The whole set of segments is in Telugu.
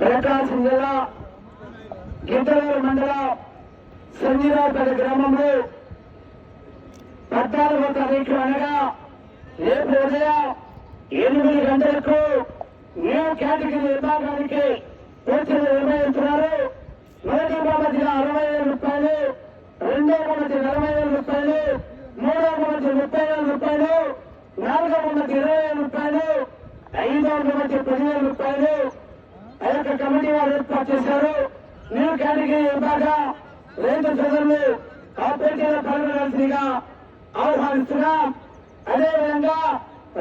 ప్రకాశం జిల్లా గిద్దలూరు మండలం సంజీరావుపేట గ్రామంలో 14వ తారీఖు అనగా రేపు ఉదయం 8 గంటలకు న్యూ కేటగిరీ విభాగానికి కోచింగ్ నిర్వహిస్తున్నారు. మొదటి బహుమతి 60,000 రూపాయలు, రెండో బహుమతి 40,000 రూపాయలు, మూడో బహుమతి 30,000 రూపాయలు, నాలుగో బహుమతి 20,000 రూపాయలు, ఐదో బహుమతి 10,000 రూపాయలు ఆ యొక్క కమిటీ వారు ఏర్పాటు చేశారు. న్యూ కేటగిరీ విభాగ రైతు సోదరులు ఆ పోటీలో పాల్గొనాల్సిందిగా ఆహ్వానిస్తున్నాం. అదేవిధంగా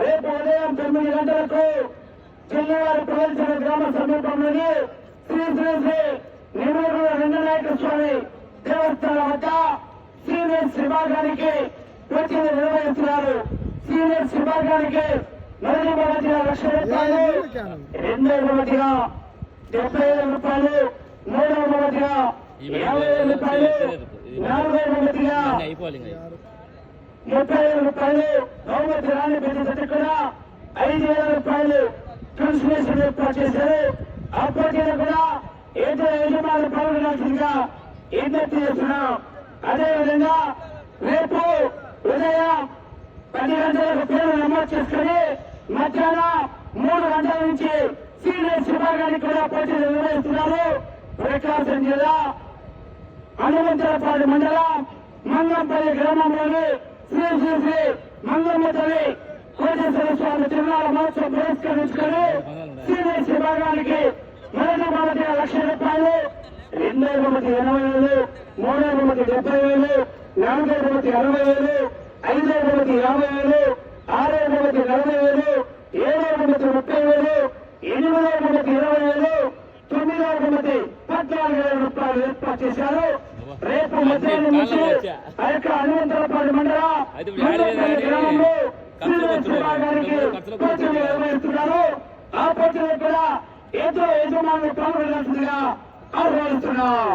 రేపు ఉదయం 9 గంటలకు జిల్లావారి ప్రవేశించిన గ్రామ సమీపంలోని శ్రీ శ్రీ శ్రీ నిమ్మూరు రంగనాయక స్వామి దేవస్థానం వద్ద సీనియర్స్ విభాగానికి కోచింగ్ నిర్వహిస్తున్నారు. సీనియర్స్ విభాగానికి మొదటి బహుమతిగా 1,00,000 రూపాయలు, రెండో బహుమతిగా 70,000 రూపాయలు, మూడో బహుమతిగా 50,000 రూపాయలు, నాలుగో బహుమతిగా 30,000 రూపాయలు, బహుమతి రాని ప్రతి జట్టు కూడా 5,000 రూపాయలు కన్సలేషన్ ఏర్పాటు చేశారు. ఆ పోటీలో కూడా ఏదో యజమానులు పాల్గొనాల్సిందిగా విజ్ఞప్తి చేస్తున్నాం. అదేవిధంగా రేపు ఉదయం 10 గంటలకు పేరు నమోదు చేసుకుని మధ్యాహ్నం 3 గంటల నుంచి సీనియర్స్ విభాగానికి కూడా పోటీలు నిర్వహిస్తున్నారు. ప్రకాశం జిల్లా హనుమంతలపాడు మండలం మంగంపల్లి గ్రామంలోని శ్రీ శ్రీ శ్రీ మంగమ్మ తల్లి కోటేశ్వర స్వామి తిరునాళ్ళ మహోత్సవం పురస్కరించుకొని సీనియర్స్ విభాగానికి మొదటి బహుమతి 1,00,000 రూపాయలు, రెండో బహుమతి 80,000, మూడో బహుమతి 70,000, నాలుగో బహుమతి 60,000, ఐదో బహుమతి 50,000, ఆరో బహుమతి 40,000, ఏడో బహుమతి 30,000, ఎనిమిదో బహుమతి 20,000, తొమ్మిదో బహుమతి 14,000 రూపాయలు ఏర్పాటు చేశారు. రేపు మధ్యాహ్నం నుంచి ఆ యొక్క హనుమంతలపాడు మండలం గ్రామంలో సీనియర్స్ విభాగానికి కోచింగ్ నిర్వహిస్తున్నారు. ఆ పోటీలో కూడా ఏదో యజమానులు పాల్గొనాల్సిందిగా ఆహ్వానిస్తున్నాం.